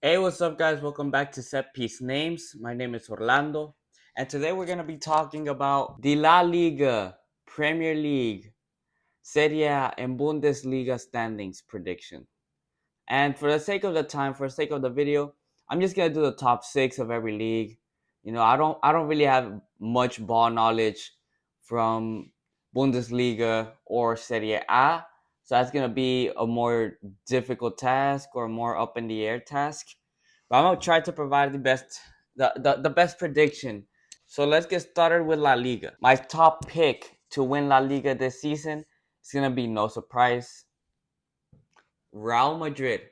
Hey, what's up, guys? Welcome back to Set Piece Names. My name is Orlando, and today we're going to be talking about the La Liga, Premier League, Serie A, and Bundesliga standings prediction. And for the sake of the time, for the sake of the video, I'm just going to do the top six of every league. I don't really have much ball knowledge from Bundesliga or Serie A, so that's going to be a more difficult task or a more up in the air task. But I'm gonna try to provide the best prediction. So let's get started with La Liga. My top pick to win La Liga this season is gonna be no surprise. Real Madrid.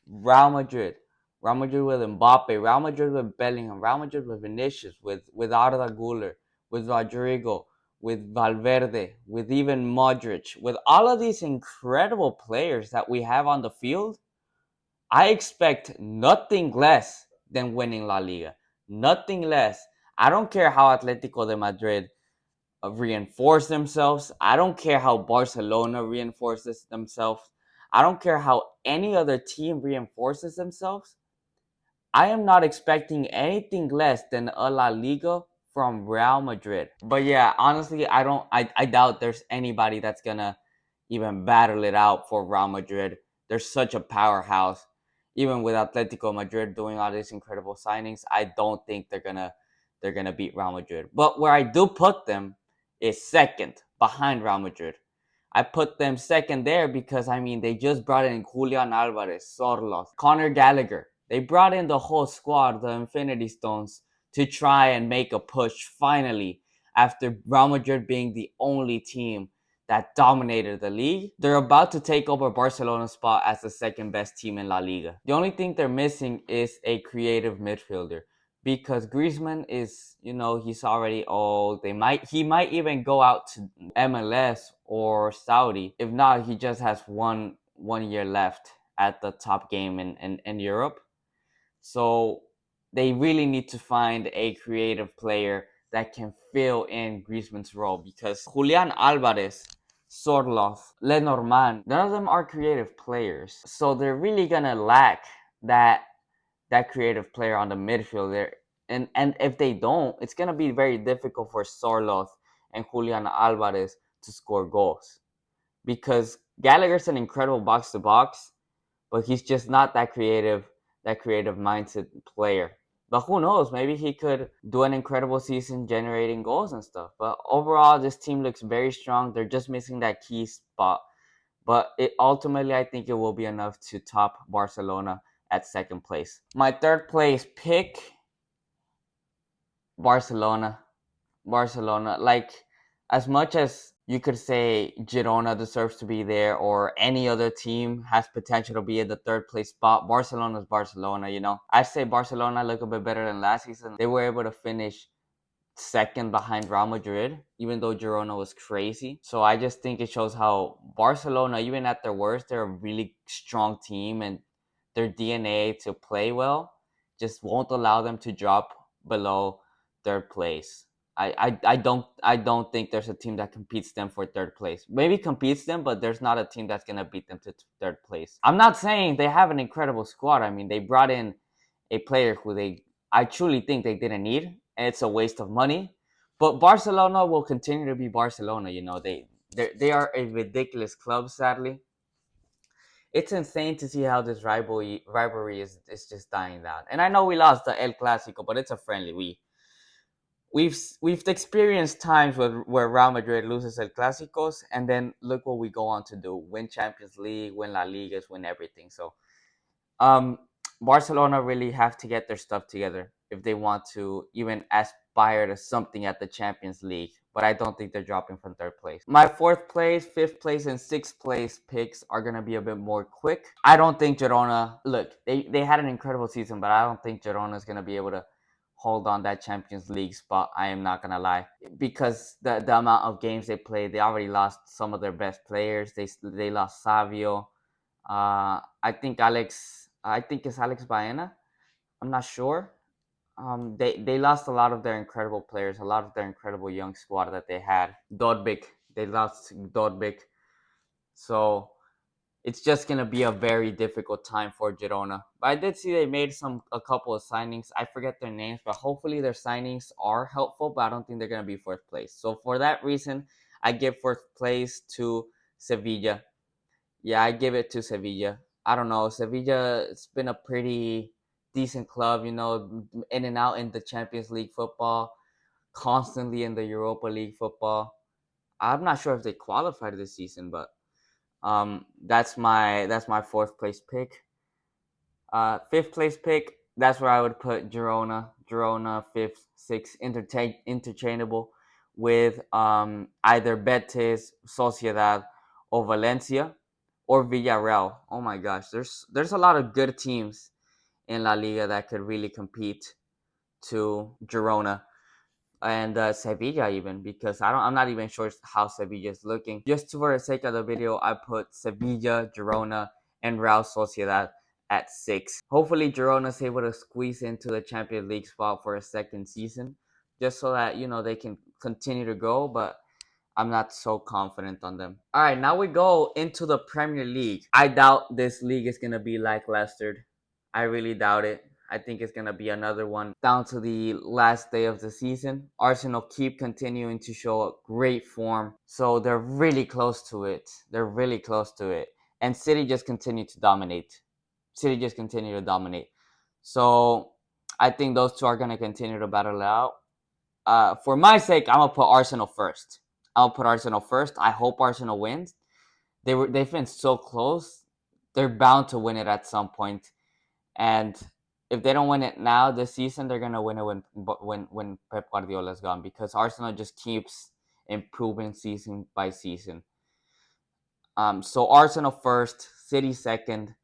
Real Madrid. Real Madrid with Mbappe. Real Madrid with Bellingham. Real Madrid with Vinicius. With Arda Güler. With Rodrigo. With Valverde. With even Modric. With all of these incredible players that we have on the field, I expect nothing less than winning La Liga. Nothing less. I don't care how Atletico de Madrid reinforce themselves. I don't care how Barcelona reinforces themselves. I don't care how any other team reinforces themselves. I am not expecting anything less than a La Liga from Real Madrid. But yeah, honestly, I doubt there's anybody that's gonna even battle it out for Real Madrid. They're such a powerhouse. Even with Atletico Madrid doing all these incredible signings, I don't think they're gonna beat Real Madrid. But where I do put them is second behind Real Madrid. I put them second there because I mean they just brought in Julian Alvarez, Sorloth, Conor Gallagher. They brought in the whole squad, the Infinity Stones, to try and make a push finally after Real Madrid being the only team that dominated the league. They're about to take over Barcelona's spot as the second best team in La Liga. The only thing they're missing is a creative midfielder because Griezmann is, he's already old. He might even go out to MLS or Saudi. If not, he just has one year left at the top game in Europe. So they really need to find a creative player that can fill in Griezmann's role because Julian Alvarez, Sorloth, Lenormand, none of them are creative players. So they're really gonna lack that creative player on the midfield there. And if they don't, it's gonna be very difficult for Sorloth and Julian Alvarez to score goals because Gallagher's an incredible box to box, but he's just not that creative mindset player. But who knows? Maybe he could do an incredible season generating goals and stuff. But overall, this team looks very strong. They're just missing that key spot. But ultimately, I think it will be enough to top Barcelona at second place. My third place pick, Barcelona. Barcelona. Like, as much as you could say Girona deserves to be there or any other team has potential to be in the third place spot, Barcelona's Barcelona. I say Barcelona look a bit better than last season. They were able to finish second behind Real Madrid, even though Girona was crazy. So I just think it shows how Barcelona, even at their worst, they're a really strong team and their DNA to play well just won't allow them to drop below third place. I don't think there's a team that competes them for third place. Maybe competes them, but there's not a team that's gonna beat them to third place. I'm not saying they have an incredible squad. I mean, they brought in a player who I truly think they didn't need, and it's a waste of money. But Barcelona will continue to be Barcelona. They are a ridiculous club. Sadly, it's insane to see how this rivalry is just dying down. And I know we lost the El Clasico, but it's a friendly. We've experienced times where Real Madrid loses El Clásicos, and then look what we go on to do: win Champions League, win La Ligas, win everything. So um, Barcelona really have to get their stuff together if they want to even aspire to something at the Champions League. But I don't think they're dropping from third place. My fourth place, fifth place, and sixth place picks are gonna be a bit more quick. I don't think Girona. Look, they had an incredible season, but I don't think Girona is gonna be able to hold on that Champions League spot. I am not gonna lie, because the amount of games they played, they already lost some of their best players. They lost Savio. I think it's Alex Baena. I'm not sure. They lost a lot of their incredible players, a lot of their incredible young squad that they had. Dodbik, they lost Dodbik. So it's just gonna be a very difficult time for Girona. But I did see they made a couple of signings. I forget their names, but hopefully their signings are helpful. But I don't think they're gonna be fourth place. So for that reason, I give fourth place to Sevilla. Yeah, I give it to Sevilla. I don't know. Sevilla, it's been a pretty decent club, in and out in the Champions League football, constantly in the Europa League football. I'm not sure if they qualified this season, but that's my fourth place pick. Fifth place pick. That's where I would put Girona. Girona fifth, sixth, interchangeable with either Betis, Sociedad, or Valencia, or Villarreal. Oh my gosh, there's a lot of good teams in La Liga that could really compete to Girona and Sevilla even because I'm not even sure how Sevilla is looking. Just for the sake of the video, I put Sevilla, Girona, and Real Sociedad at 6. Hopefully, Girona is able to squeeze into the Champions League spot for a second season, just so that they can continue to go. But I'm not so confident on them. All right, now we go into the Premier League. I doubt this league is gonna be lackluster. I really doubt it. I think it's gonna be another one down to the last day of the season. Arsenal keep continuing to show a great form, so they're really close to it. They're really close to it, and City just continue to dominate. City just continue to dominate. So I think those two are gonna continue to battle it out. For my sake, I'm gonna put Arsenal first. I'll put Arsenal first. I hope Arsenal wins. They've been so close. They're bound to win it at some point. And if they don't win it now this season, they're gonna win it when Pep Guardiola is gone because Arsenal just keeps improving season by season. So Arsenal first, City second,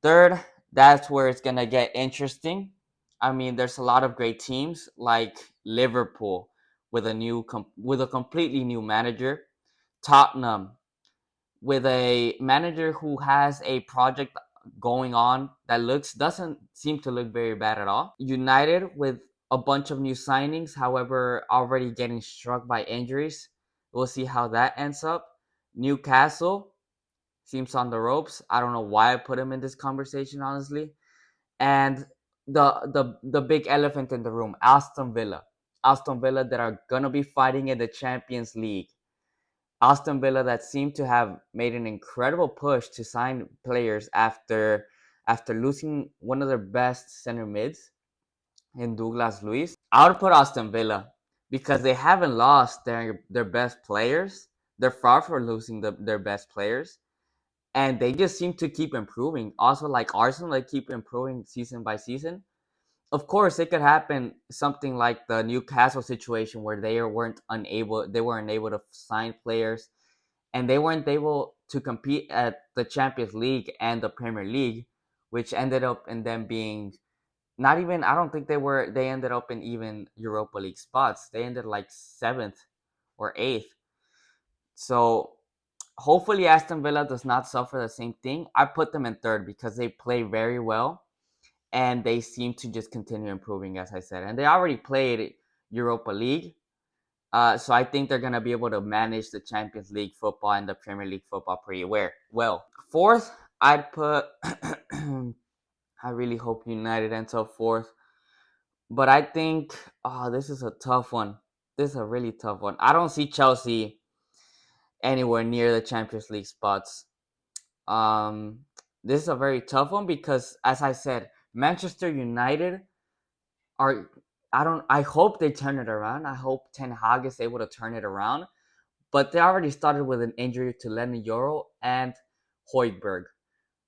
third. That's where it's gonna get interesting. I mean, there's a lot of great teams like Liverpool with a completely new manager, Tottenham with a manager who has a project going on that looks doesn't seem to look very bad at all. United with a bunch of new signings, however, already getting struck by injuries. We'll see how that ends up. Newcastle seems on the ropes. I don't know why I put him in this conversation, honestly. And the big elephant in the room, Aston Villa. Aston Villa that are gonna be fighting in the Champions League. Aston Villa that seemed to have made an incredible push to sign players after losing one of their best center mids in Douglas Luiz. I would put Aston Villa because they haven't lost their best players. They're far from losing their best players, and they just seem to keep improving. Also, like Arsenal, they keep improving season by season. Of course, it could happen something like the Newcastle situation where they weren't able to sign players and they weren't able to compete at the Champions League and the Premier League, which ended up in them being not even. I don't think they ended up in even Europa League spots. They ended like seventh or eighth. So hopefully Aston Villa does not suffer the same thing. I put them in third because they play very well and they seem to just continue improving, as I said. And they already played Europa League. So I think they're gonna be able to manage the Champions League football and the Premier League football pretty well. Fourth, I'd put. I really hope United ends up fourth, but I think this is a tough one. This is a really tough one. I don't see Chelsea anywhere near the Champions League spots. Um, this is a very tough one because, as I said, Manchester United are. I hope they turn it around. I hope Ten Hag is able to turn it around. But they already started with an injury to Lenny Yoro and Hoiberg.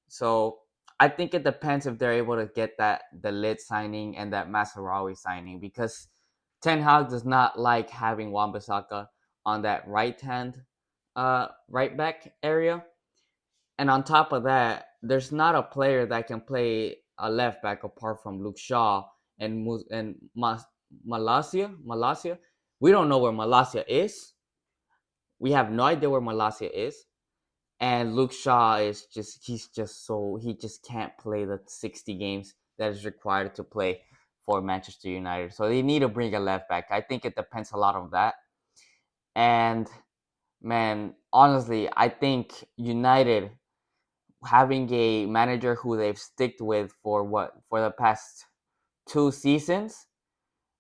So I think it depends if they're able to get the Lit signing and that Masarawi signing because Ten Hag does not like having Wan-Bissaka on that right back area. And on top of that, there's not a player that can play a left back apart from Luke Shaw and Malasia. We don't know where Malasia is. We have no idea where Malasia is. And Luke Shaw is he just can't play the 60 games that is required to play for Manchester United. So they need to bring a left back. I think it depends a lot on that. And man, honestly, I think United having a manager who they've sticked with for the past 2 seasons.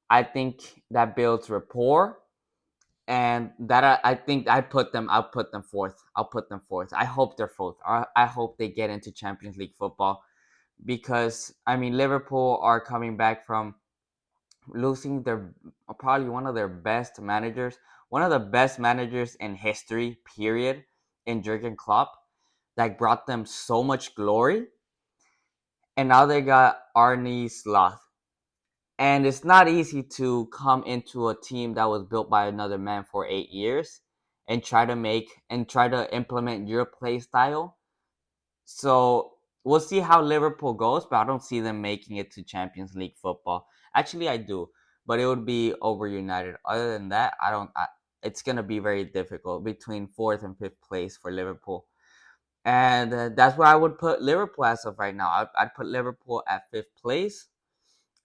I think that builds rapport, and that I think I'll put them fourth. I'll put them fourth. I hope they're fourth. I hope they get into Champions League football because I mean Liverpool are coming back from losing their probably one of the best managers in history, period, in Jurgen Klopp, that brought them so much glory, and now they got Arne Slot. And it's not easy to come into a team that was built by another man for 8 years and try to implement your play style. So we'll see how Liverpool goes, but I don't see them making it to Champions League football. Actually, I do, but it would be over United. Other than that, I don't. It's gonna be very difficult between fourth and fifth place for Liverpool, and that's where I would put Liverpool as of right now. I'd put Liverpool at fifth place,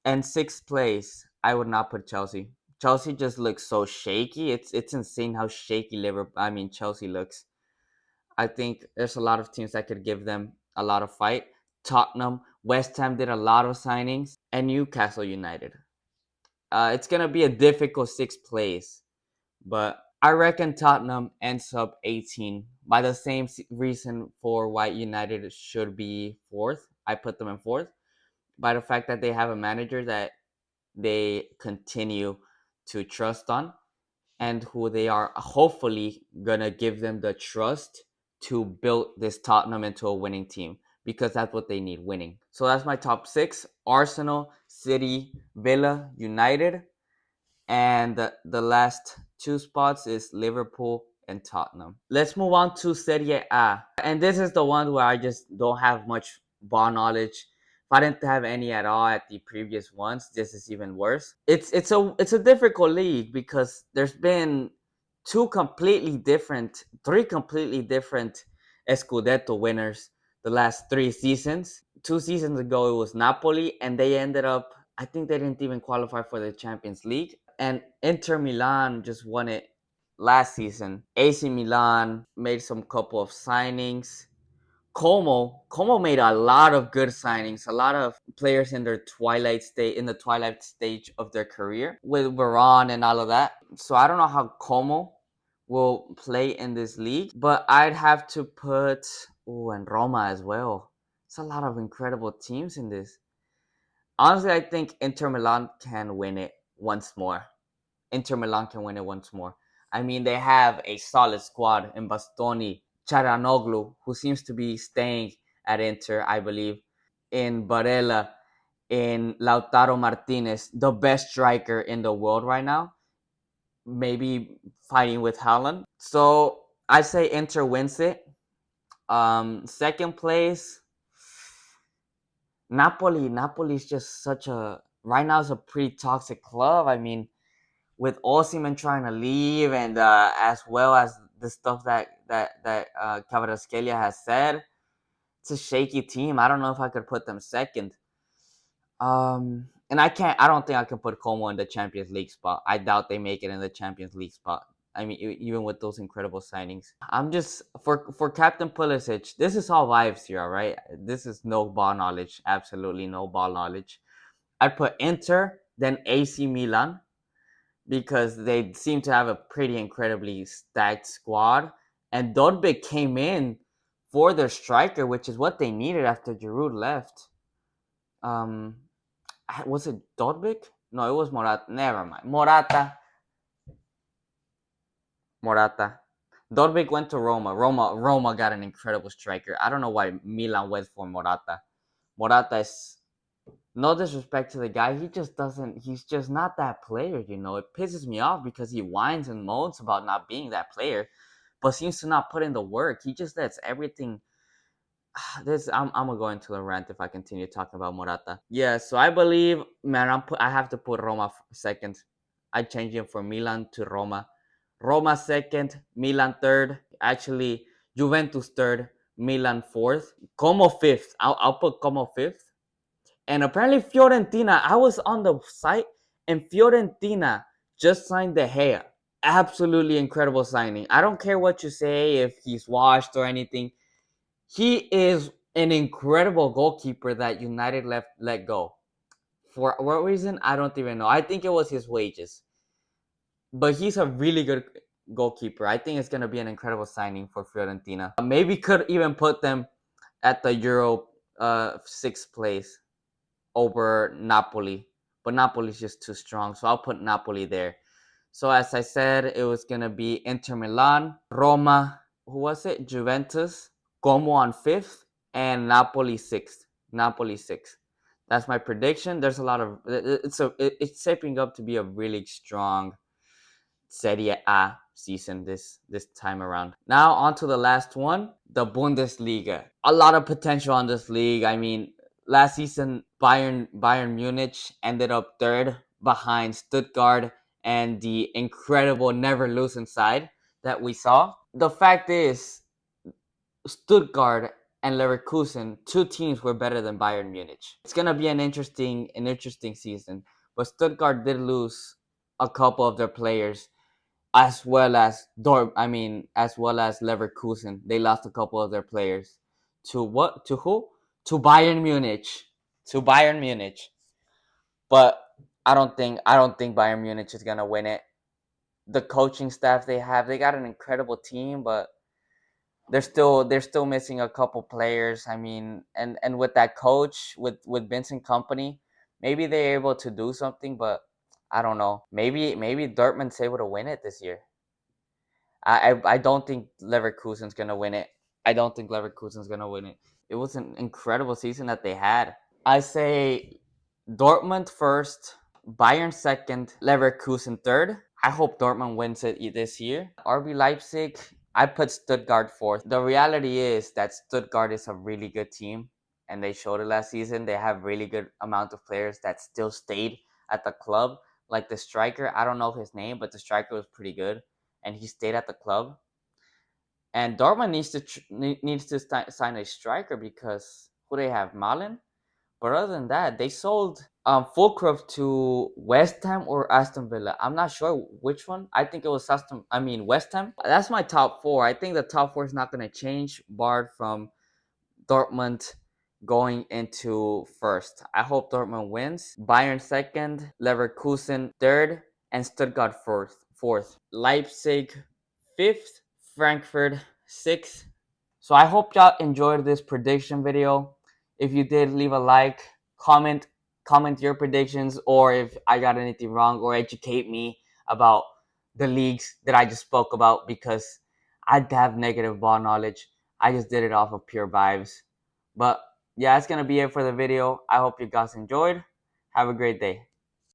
and sixth place. I would not put Chelsea. Chelsea just looks so shaky. It's insane how shaky Chelsea looks. I think there's a lot of teams that could give them a lot of fight. Tottenham, West Ham did a lot of signings, and Newcastle United. It's gonna be a difficult sixth place, but I reckon Tottenham ends up 18 by the same reason for why United should be fourth. I put them in fourth by the fact that they have a manager that they continue to trust on and who they are hopefully gonna give them the trust to build this Tottenham into a winning team because that's what they need, winning. So that's my top six: Arsenal, City, Villa, United, and the last two spots is Liverpool and Tottenham. Let's move on to Serie A, and this is the one where I just don't have much ball knowledge. If I didn't have any at all at the previous ones, this is even worse. It's a difficult league because there's been three completely different Scudetto winners the last 3 seasons. 2 seasons ago it was Napoli, and they ended up. I think they didn't even qualify for the Champions League. And Inter Milan just won it last season. AC Milan made some couple of signings. Como made a lot of good signings, a lot of players in their in the twilight stage of their career with Varane and all of that. So I don't know how Como will play in this league, but I'd have to put and Roma as well. It's a lot of incredible teams in this. Honestly, I think Inter Milan can win it once more. Inter Milan can win it once more. I mean, they have a solid squad in Bastoni, Charanoglu, who seems to be staying at Inter, I believe, in Barella, in Lautaro Martinez, the best striker in the world right now, maybe fighting with Haaland. So I say Inter wins it. Second place, Napoli. Napoli is just such a right now is a pretty toxic club. I mean, with Osimhen trying to leave, and as well as the stuff that Kvaratskhelia has said, it's a shaky team. I don't know if I could put them second. And I can't. I don't think I can put Como in the Champions League spot. I doubt they make it in the Champions League spot. I mean, even with those incredible signings, I'm just for Captain Pulisic. This is all vibes here, all right. This is no ball knowledge. Absolutely no ball knowledge. I'd put Inter, then AC Milan, because they seem to have a pretty incredibly stacked squad. And Dodbik came in for their striker, which is what they needed after Giroud left. Um, was it Dodbik? No, it was Morata. Never mind. Morata. Dodbik went to Roma. Roma got an incredible striker. I don't know why Milan went for Morata. Morata is no disrespect to the guy, he just doesn't. He's just not that player. It pisses me off because he whines and moans about not being that player, but seems to not put in the work. He just lets everything. I'm gonna go into the rant if I continue talking about Morata. Yeah, so I believe, man, I have to put Roma second. I change him from Milan to Roma. Roma second, Milan third. Actually, Juventus third, Milan fourth. Como fifth. I'll put Como fifth. And apparently Fiorentina, I was on the site, and Fiorentina just signed De Gea. Absolutely incredible signing. I don't care what you say, if he's washed or anything. He is an incredible goalkeeper that United let go. For what reason? I don't even know. I think it was his wages. But he's a really good goalkeeper. I think it's going to be an incredible signing for Fiorentina. Maybe could even put them at the Euro sixth place over Napoli. But Napoli's just too strong. So I'll put Napoli there. So as I said, it was going to be Inter Milan, Roma, who was it? Juventus, Como on fifth, and Napoli sixth. Napoli sixth. That's my prediction. There's a lot of it's shaping up to be a really strong Serie A season this time around. Now on to the last one, the Bundesliga. A lot of potential on this league. I mean, last season Bayern Munich ended up third behind Stuttgart and the incredible never losing side that we saw. The fact is, Stuttgart and Leverkusen, two teams were better than Bayern Munich. It's gonna be an interesting season. But Stuttgart did lose a couple of their players, as well as as well as Leverkusen. They lost a couple of their players to what? To who? To Bayern Munich. To Bayern Munich. But I don't think Bayern Munich is gonna win it. The coaching staff they got an incredible team, but they're still missing a couple players. I mean, and with that coach with Vincent Company, maybe they're able to do something, but I don't know. Maybe Dortmund's able to win it this year. I don't think Leverkusen's gonna win it. I don't think Leverkusen's gonna win it. It was an incredible season that they had. I say Dortmund first, Bayern second, Leverkusen third. I hope Dortmund wins it this year. RB Leipzig, I put Stuttgart fourth. The reality is that Stuttgart is a really good team, and they showed it last season. They have really good amount of players that still stayed at the club. Like the striker, I don't know his name, but the striker was pretty good, and he stayed at the club. And Dortmund needs to sign a striker because who they have, Malen. But other than that, they sold Fulcroft to West Ham or Aston Villa. I'm not sure which one. I think it was West Ham. That's my top four. I think the top four is not going to change, barred from Dortmund going into first. I hope Dortmund wins. Bayern second, Leverkusen third, and Stuttgart fourth. Leipzig fifth, Frankfurt sixth. So I hope y'all enjoyed this prediction video. If you did, leave a like, comment your predictions, or if I got anything wrong, or educate me about the leagues that I just spoke about, because I have negative ball knowledge. I just did it off of pure vibes. But yeah, that's gonna be it for the video. I hope you guys enjoyed. Have a great day.